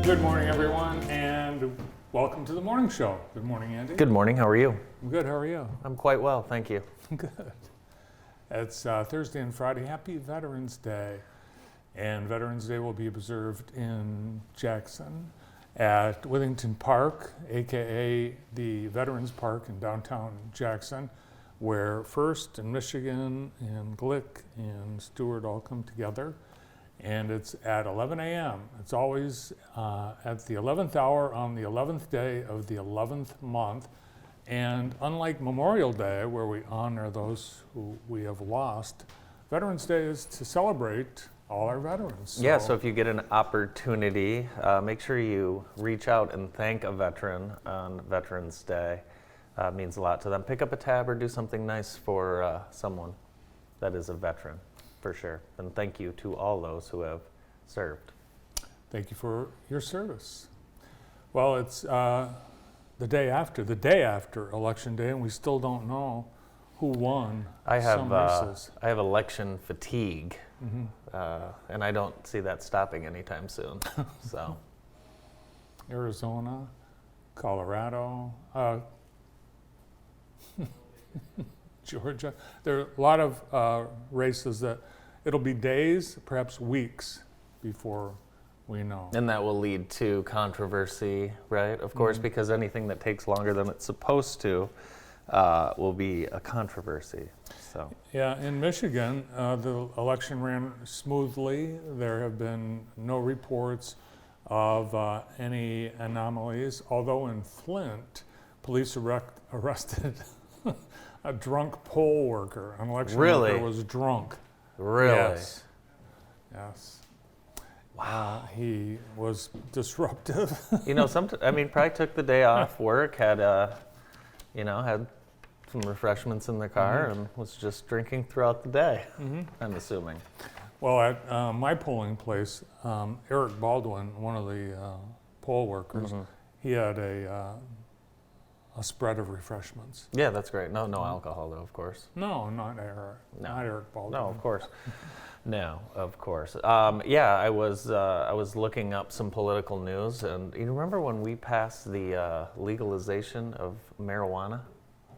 Good morning, everyone, and welcome to the morning show. Good morning, Andy. Good morning. How are you? I'm good. How are you? I'm quite well, thank you. Good. It's Thursday and Friday. Happy Veterans Day. And Veterans Day will be observed in Jackson at Withington Park, aka the Veterans Park in downtown Jackson, where First and Michigan and Glick and Stewart all come together. And it's at 11 a.m. It's always at the 11th hour on the 11th day of the 11th month. And unlike Memorial Day, where we honor those who we have lost, Veterans Day is to celebrate all our veterans. Yeah, so if you get an opportunity, make sure you reach out and thank a veteran on Veterans Day. It means a lot to them. Pick up a tab or do something nice for someone that is a veteran, for sure. And thank you to all those who have served. Thank you for your service. Well, it's the day after Election Day, and we still don't know who won some races. I have election fatigue, and I don't see that stopping anytime soon. So, Arizona, Colorado, Georgia. There are a lot of races that it'll be days, perhaps weeks before we know. and that will lead to controversy, right? Of course, because anything that takes longer than it's supposed to will be a controversy. So, Yeah, in Michigan, the election ran smoothly. There have been no reports of any anomalies, although in Flint, police arrested a drunk poll worker. An election Really? worker was drunk. really? Yes. Wow. He was disruptive. Probably took the day off work, had some refreshments in the car, and was just drinking throughout the day. I'm assuming. Well, at my polling place, Eric Baldwin, one of the poll workers, he had a spread of refreshments. Yeah, that's great. No alcohol though, of course. No, not Eric. No. Not Eric Baldwin. No, of course. No, of course. I was looking up some political news, and you remember when we passed the legalization of marijuana?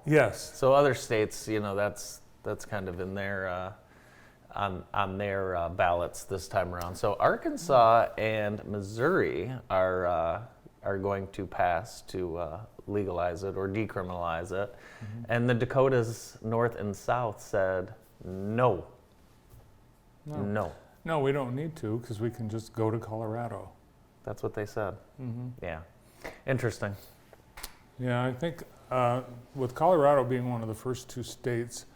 Yes. So other states, that's kind of in their on their ballots this time around. So Arkansas and Missouri are going to pass to legalize it or decriminalize it, and the Dakotas North and South said no. No, we don't need to because we can just go to Colorado. That's what they said. Yeah, interesting. Yeah, I think with Colorado being one of the first two states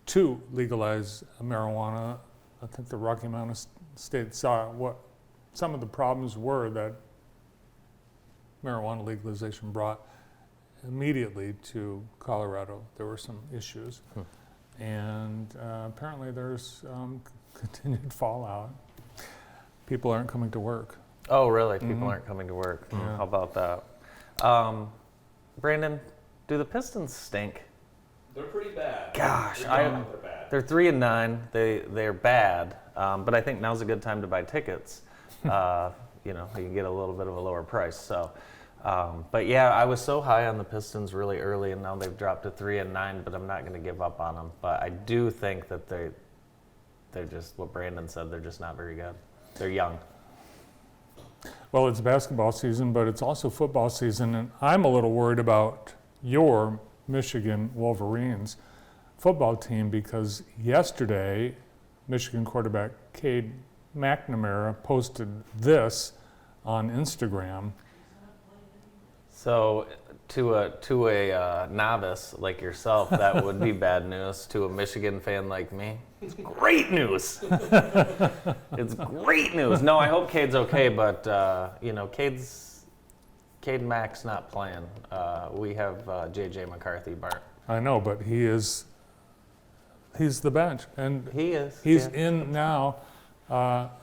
to legalize marijuana, I think the Rocky Mountain state saw what some of the problems were that marijuana legalization brought immediately to Colorado. There were some issues, and apparently there's continued fallout. People aren't coming to work. Oh, really? People aren't coming to work. Yeah. How about that? Brandon, do the Pistons stink? They're pretty bad. Gosh, They're bad. they're 3-9. They're bad, but I think now's a good time to buy tickets. You can get a little bit of a lower price. So, but yeah, I was so high on the Pistons really early, and now they've dropped to 3-9. But I'm not going to give up on them. But I do think that they're just what Brandon said. They're just not very good. They're young. Well, it's basketball season, but it's also football season, and I'm a little worried about your Michigan Wolverines football team because yesterday, Michigan quarterback Cade McNamara posted this on Instagram. So, to a novice like yourself, that would be bad news. To a Michigan fan like me, it's great news. It's great news. No, I hope Cade's okay, but Cade Mack's not playing. We have JJ McCarthy, Bart. I know, but he's the bench, and he's in now,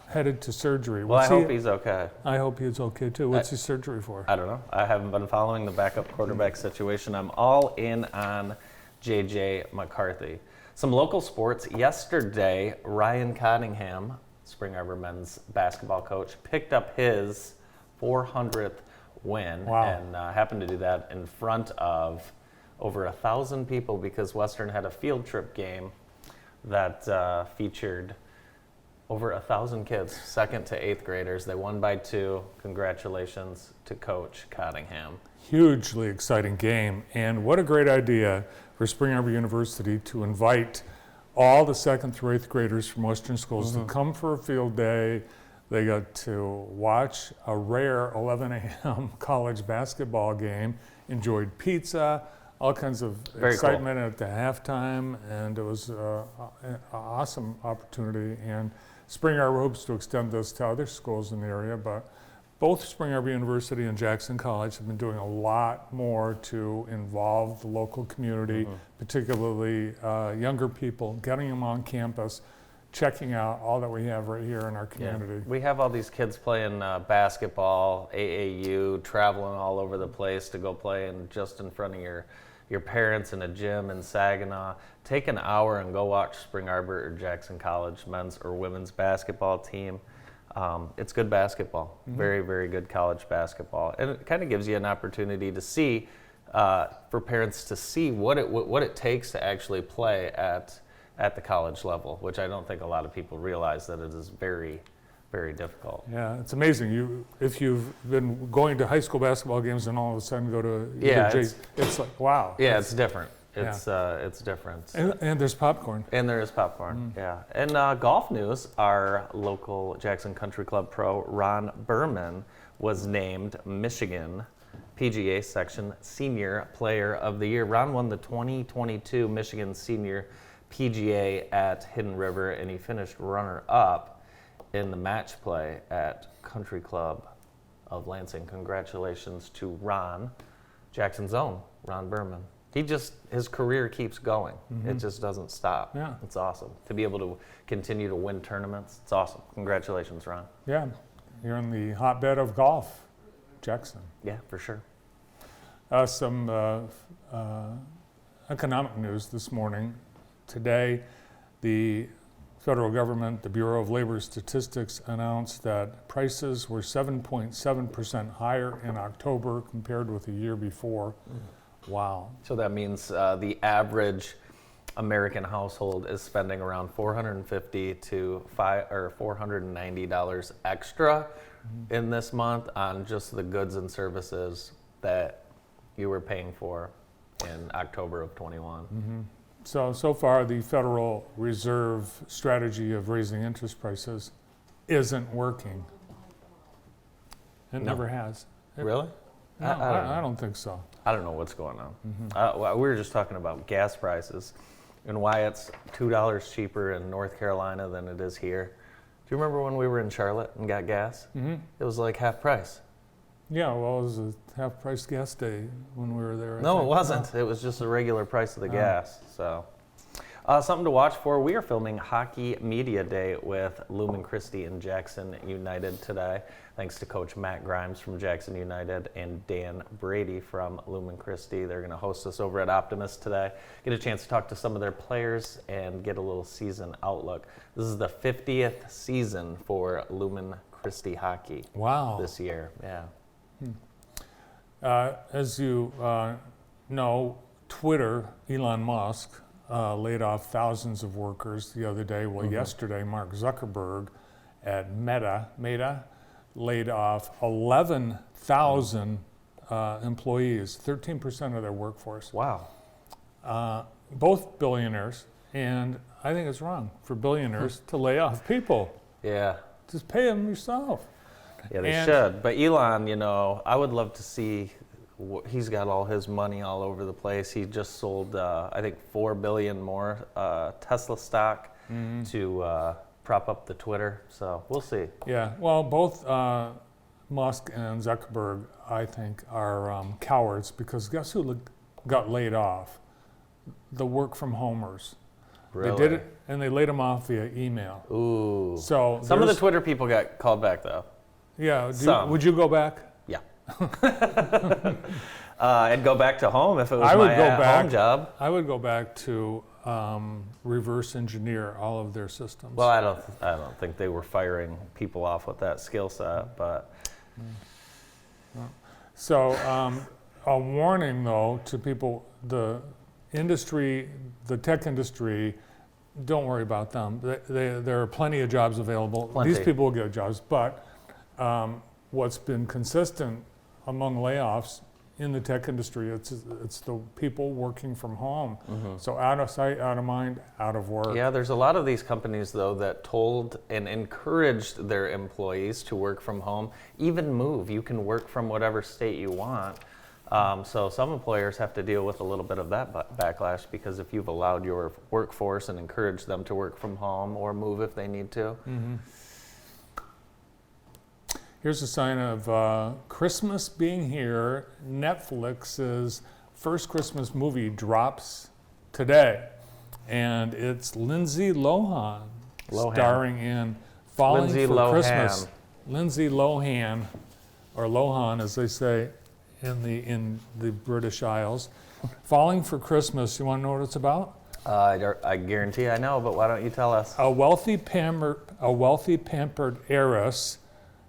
headed to surgery. Well, I hope he's okay. I hope he's okay too. What's his surgery for? I don't know. I haven't been following the backup quarterback situation. I'm all in on JJ McCarthy. Some local sports. Yesterday, Ryan Cottingham, Spring Arbor men's basketball coach, picked up his 400th win. Wow. And happened to do that in front of over 1,000 people because Western had a field trip game that featured over 1,000 kids, 2nd to 8th graders. They won by 2. Congratulations to Coach Cottingham. Hugely exciting game. And what a great idea for Spring Arbor University to invite all the 2nd through 8th graders from Western schools to come for a field day. They got to watch a rare 11 a.m. college basketball game, enjoyed pizza, all kinds of Very excitement at the halftime, and it was an awesome opportunity. And Spring Arbor hopes to extend this to other schools in the area, but both Spring Arbor University and Jackson College have been doing a lot more to involve the local community, particularly younger people, getting them on campus, checking out all that we have right here in our community. Yeah. We have all these kids playing basketball, AAU, traveling all over the place to go play and just in front of your parents in a gym in Saginaw. Take an hour and go watch Spring Arbor or Jackson College men's or women's basketball team. It's good basketball, very, very good college basketball. And it kind of gives you an opportunity to see, for parents to see what it takes to actually play at the college level, which I don't think a lot of people realize that it is very, very difficult. Yeah, it's amazing. If you've been going to high school basketball games and all of a sudden go to it's like, wow. Yeah, it's different. Yeah. It's different. And there's popcorn. And there is popcorn, yeah. And golf news, our local Jackson Country Club pro, Ron Berman, was named Michigan PGA Section Senior Player of the Year. Ron won the 2022 Michigan Senior PGA at Hidden River, and he finished runner-up in the match play at Country Club of Lansing. Congratulations to Ron, Jackson's own Ron Berman. His career keeps going. It just doesn't stop. Yeah. It's awesome. To be able to continue to win tournaments, it's awesome. Congratulations, Ron. Yeah, you're in the hotbed of golf, Jackson. Yeah, for sure. Some economic news this morning. Today, the federal government, the Bureau of Labor Statistics, announced that prices were 7.7% higher in October compared with the year before. Wow. So that means the average American household is spending around $450 to $490 extra in this month on just the goods and services that you were paying for in October of 21. So far, the Federal Reserve strategy of raising interest prices isn't working. It never has. Really? No, I don't think so. I don't know what's going on. We were just talking about gas prices and why it's $2 cheaper in North Carolina than it is here. Do you remember when we were in Charlotte and got gas? It was like half price. Yeah, well, it was a half-price gas day when we were there. I No, think. it wasn't. It was just the regular price of the gas. So, something to watch for. We are filming Hockey Media Day with Lumen Christi and Jackson United today. Thanks to Coach Matt Grimes from Jackson United and Dan Brady from Lumen Christi. They're going to host us over at Optimist today. Get a chance to talk to some of their players and get a little season outlook. This is the 50th season for Lumen Christi hockey. Wow. This year. Yeah. As you know, Twitter, Elon Musk, laid off thousands of workers the other day. Well, yesterday, Mark Zuckerberg at Meta laid off 11,000 employees, 13% of their workforce. Wow. Both billionaires, and I think it's wrong for billionaires to lay off people. Yeah. Just pay them yourself. Yeah, they should. But Elon, I would love to see. He's got all his money all over the place. He just sold, I think, $4 billion more Tesla stock to prop up the Twitter. So we'll see. Yeah. Well, both Musk and Zuckerberg, I think, are cowards because guess who got laid off? The work-from-homers. Really? They did it, and they laid them off via email. Ooh. So some of the Twitter people got called back, though. Yeah. Some. Would you go back? Yeah. I'd go back to home if it was I would my go at-home back. job. I would go back to reverse engineer all of their systems. Well, I don't think they were firing people off with that skill set, but So, a warning though to people, the tech industry, don't worry about them. There are plenty of jobs available. Plenty. These people will get jobs, but what's been consistent among layoffs in the tech industry, it's the people working from home. So out of sight, out of mind, out of work. Yeah, there's a lot of these companies, though, that told and encouraged their employees to work from home, even move. You can work from whatever state you want. So some employers have to deal with a little bit of that backlash, because if you've allowed your workforce and encouraged them to work from home or move if they need to. Here's a sign of Christmas being here. Netflix's first Christmas movie drops today, and it's Lindsay Lohan starring in Falling Lindsay for Lohan. Christmas. Lindsay Lohan, or Lohan as they say in the British Isles. Falling for Christmas. You want to know what it's about? I guarantee I know, but why don't you tell us? A wealthy pampered heiress,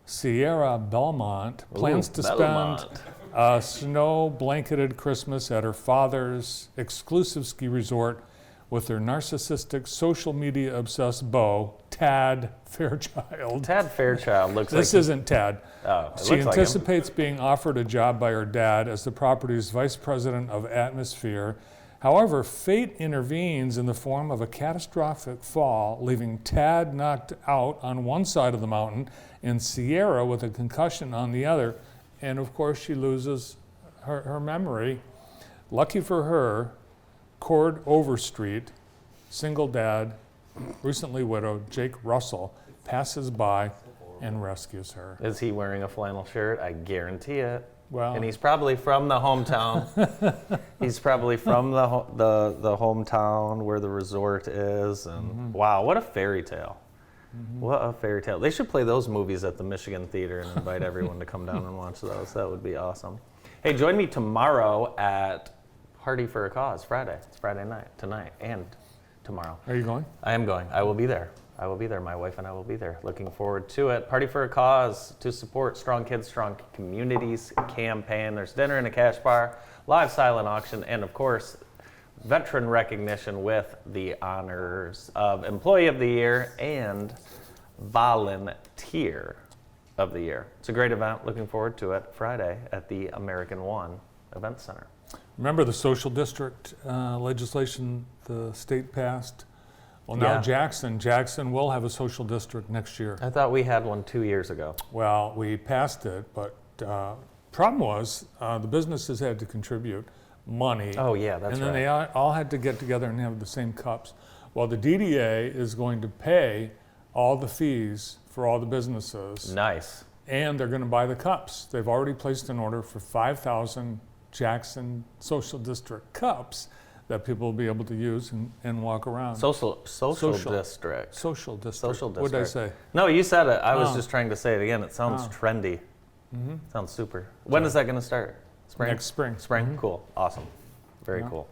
Sierra Belmont, plans to Belmont. spend a snow-blanketed Christmas at her father's exclusive ski resort with her narcissistic, social media-obsessed beau, Tad Fairchild. Tad Fairchild looks This like... isn't Tad. Oh, it She looks like him. anticipates being offered a job by her dad as the property's vice president of atmosphere. However, fate intervenes in the form of a catastrophic fall, leaving Tad knocked out on one side of the mountain and Sierra with a concussion on the other. And of course, she loses her memory. Lucky for her, Cord Overstreet, single dad, recently widowed, Jake Russell, passes by and rescues her. Is he wearing a flannel shirt? I guarantee it. Well, And he's probably from the hometown. He's probably from the hometown where the resort is. And wow, what a fairy tale. What a fairy tale. They should play those movies at the Michigan Theater and invite everyone to come down and watch those. That would be awesome. Hey, join me tomorrow at Party for a Cause, Friday. It's Friday night, tonight, and tomorrow. are you going? I am going. I will be there. I will be there. My wife and I will be there. Looking forward to it. Party for a Cause to support Strong Kids, Strong Communities campaign. There's dinner and a cash bar, live silent auction, and of course, veteran recognition with the honors of Employee of the Year and Volunteer of the Year. It's a great event. Looking forward to it. Friday at the American One Event Center. Remember the social district legislation the state passed? Well, now Yeah. Jackson will have a social district next year. I thought we had one 2 years ago. Well, we passed it, but problem was the businesses had to contribute money. Oh yeah, that's and then right. they all had to get together and have the same cups. Well, the DDA is going to pay all the fees for all the businesses, Nice. and they're going to buy the cups. They've already placed an order for 5,000 Jackson Social District cups that people will be able to use and walk around. Social Social. district. Social district. Social What did I district. say? No, you said it. I was Oh. just trying to say it again. It sounds Oh. trendy. Sounds super. When is that going to start? Spring? Next spring. Spring? Cool. Awesome. Very Yeah. cool.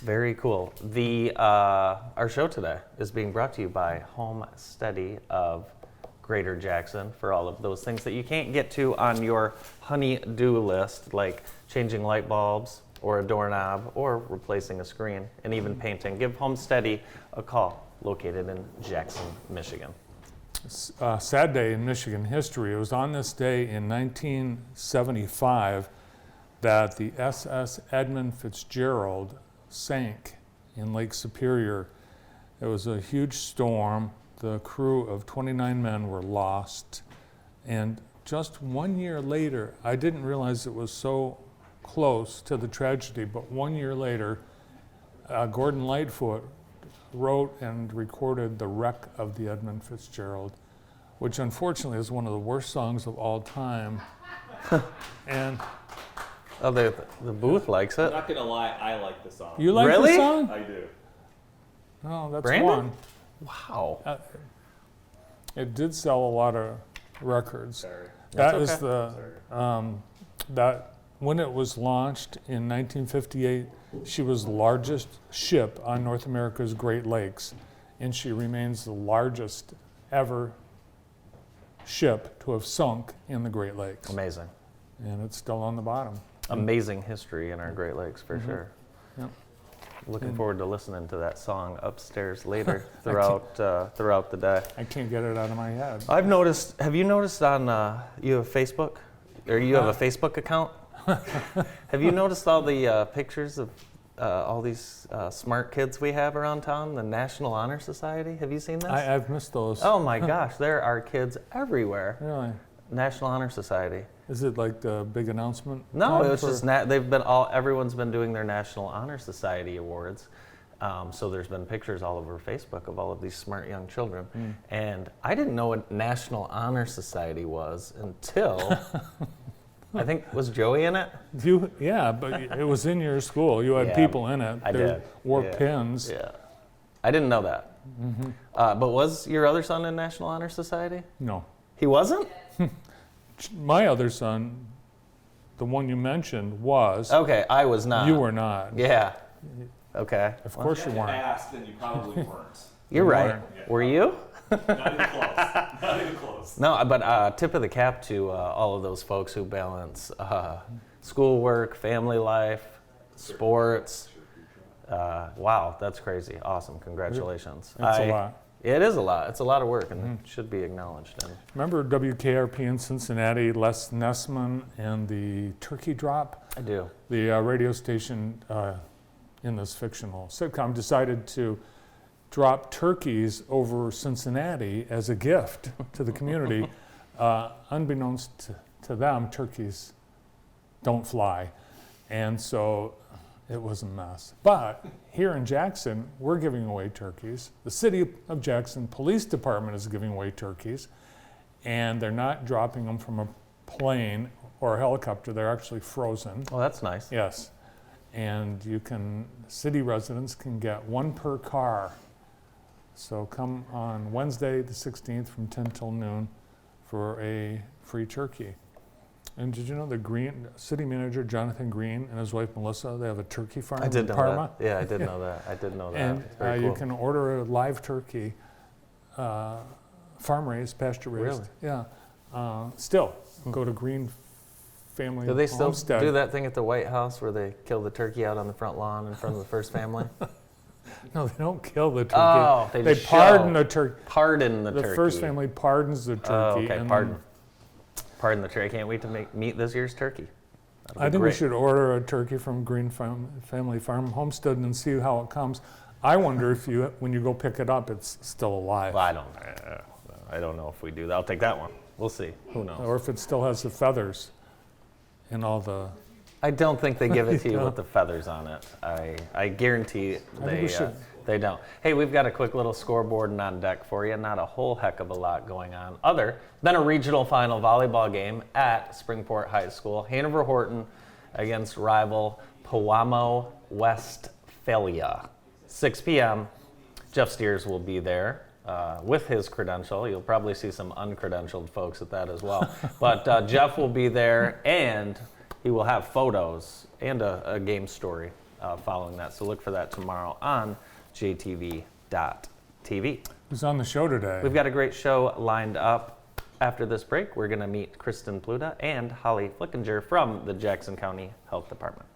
Very cool. The our show today is being brought to you by Home Steady of Greater Jackson for all of those things that you can't get to on your honey-do list, like changing light bulbs or a doorknob or replacing a screen and even painting. Give Home Steady a call, located in Jackson, Michigan. Sad day in Michigan history. It was on this day in 1975 that the SS Edmund Fitzgerald sank in Lake Superior. It was a huge storm. The crew of 29 men were lost. And just 1 year later, I didn't realize it was so close to the tragedy, but 1 year later, Gordon Lightfoot wrote and recorded The Wreck of the Edmund Fitzgerald, which unfortunately is one of the worst songs of all time. And Oh, the booth likes I'm it. not gonna lie, I like the song. you like Really? the song? I do. Oh, that's Brandon? one. Wow. It did sell a lot of records. Sorry. That That's is okay. the that when it was launched in 1958, she was the largest ship on North America's Great Lakes, and she remains the largest ever ship to have sunk in the Great Lakes. Amazing. and it's still on the bottom. Amazing history in our Great Lakes, for sure. Yep. Looking And- forward to listening to that song upstairs later throughout the day. I can't get it out of my head. I've noticed. Have you noticed on you have Facebook, or you have a Facebook account? Have you noticed all the pictures of all these smart kids we have around town? The National Honor Society. Have you seen this? I've missed those. Oh my gosh, there are kids everywhere. Really? National Honor Society. Is it like the big announcement? No, time it was for- just everyone's been doing their National Honor Society awards. So there's been pictures all over Facebook of all of these smart young children. And I didn't know what National Honor Society was until, I think, was Joey in it? Yeah, but it was in your school. You had Yeah, people in it. I They did. wore Yeah. pins. Yeah. I didn't know that. But was your other son in National Honor Society? No. He wasn't? My other son, the one you mentioned, was. Okay, I was not. You were not. Yeah. Okay. Of course If you you weren't. asked, then you probably weren't. You're You right. weren't. Were you? Not even close. Not even close. No, but tip of the cap to all of those folks who balance schoolwork, family life, sports. Wow, that's crazy. Awesome. Congratulations. It's a lot. It is a lot. It's a lot of work, and it should be acknowledged. And Remember WKRP in Cincinnati, Les Nessman and the turkey drop? I do. The radio station in this fictional sitcom decided to drop turkeys over Cincinnati as a gift to the community. Unbeknownst to them, turkeys don't fly. And so it was a mess. But here in Jackson, we're giving away turkeys. The City of Jackson Police Department is giving away turkeys. And they're not dropping them from a plane or a helicopter. They're actually frozen. Well, that's nice. Yes. And city residents can get one per car. So come on Wednesday, the 16th from 10 till noon for a free turkey. And did you know the city manager, Jonathan Green, and his wife, Melissa, they have a turkey farm I did in know Parma? that. Yeah, I did know that. I did know that. And It's very you cool. can order a live turkey, farm-raised, pasture-raised. Really? Yeah. Still, go to Green Family Do they still Homestead. do that thing at the White House where they kill the turkey out on the front lawn in front of the first family? No, they don't kill the turkey. Oh, they just pardon show. the turkey. Pardon the The turkey. first family pardons the turkey. Oh, okay, and pardon. Pardon the turkey. I can't wait to meet this year's turkey. That'll I be think we great. should order a turkey from Green Family Farm Homestead and see how it comes. I wonder if when you go pick it up, it's still alive. Well, I don't know if we do that. I'll take that one. We'll see. Who knows? Or if it still has the feathers and all the. I don't think they give it to you with the feathers on it. I guarantee think we should. they don't. Hey, we've got a quick little scoreboard and on deck for you. Not a whole heck of a lot going on other than a regional final volleyball game at Springport High School. Hanover Horton against rival Powamo Westphalia. 6 p.m. Jeff Steers will be there with his credential. You'll probably see some uncredentialed folks at that as well. But Jeff will be there, and he will have photos and a game story following that. So look for that tomorrow on JTV.tv. Who's on the show today? We've got a great show lined up. After this break, we're going to meet Kristen Pluta and Holly Flickinger from the Jackson County Health Department.